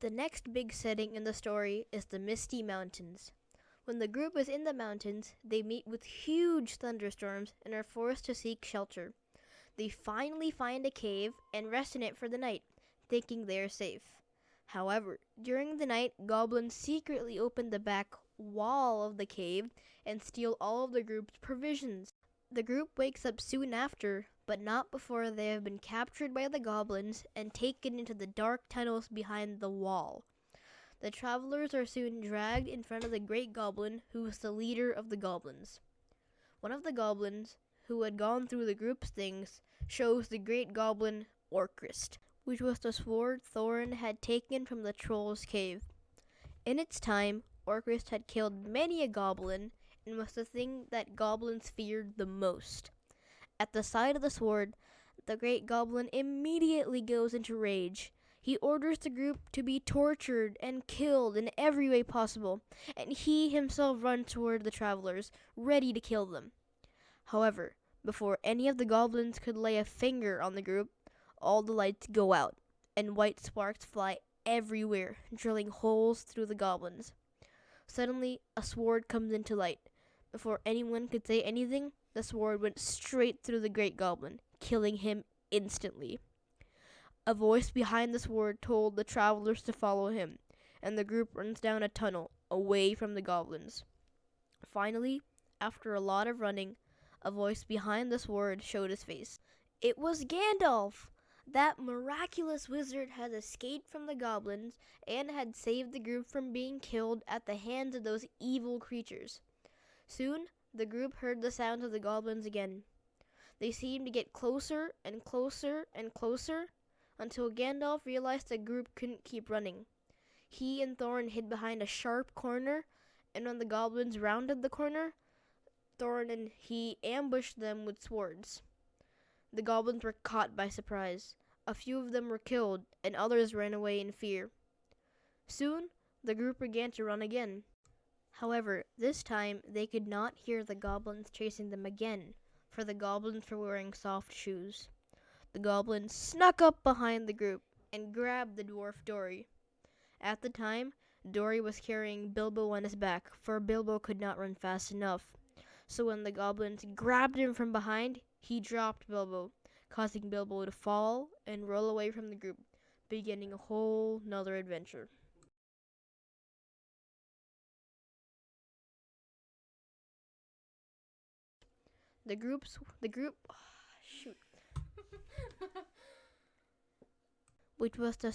The next big setting in the story is the Misty Mountains. When the group is in the mountains, they meet with huge thunderstorms and are forced to seek shelter. They finally find a cave and rest in it for the night, thinking they are safe. However, during the night, goblins secretly open the back wall of the cave and steal all of the group's provisions. The group wakes up soon after, but not before they have been captured by the goblins and taken into the dark tunnels behind the wall. The travelers are soon dragged in front of the great goblin, who is the leader of the goblins. One of the goblins, who had gone through the group's things, shows the great goblin Orcrist, which was the sword Thorin had taken from the troll's cave. In its time, Orcrist had killed many a goblin and was the thing that goblins feared the most. At the sight of the sword, the great goblin immediately goes into rage. He orders the group to be tortured and killed in every way possible, and he himself runs toward the travelers, ready to kill them. However, before any of the goblins could lay a finger on the group, all the lights go out, and white sparks fly everywhere, drilling holes through the goblins. Suddenly, a sword comes into light. Before anyone could say anything, the sword went straight through the great goblin, killing him instantly. A voice behind the sword told the travelers to follow him, and the group runs down a tunnel, away from the goblins. Finally, after a lot of running, a voice behind the sword showed his face. It was Gandalf! That miraculous wizard had escaped from the goblins and had saved the group from being killed at the hands of those evil creatures. Soon, the group heard the sound of the goblins again. They seemed to get closer and closer and closer until Gandalf realized the group couldn't keep running. He and Thorin hid behind a sharp corner, and when the goblins rounded the corner, Thorin and he ambushed them with swords. The goblins were caught by surprise. A few of them were killed, and others ran away in fear. Soon, the group began to run again. However, this time they could not hear the goblins chasing them again, for the goblins were wearing soft shoes. The goblins snuck up behind the group and grabbed the dwarf Dory. At the time, Dory was carrying Bilbo on his back, for Bilbo could not run fast enough. So when the goblins grabbed him from behind, he dropped Bilbo, causing Bilbo to fall and roll away from the group, beginning a whole nother adventure. The group, which was the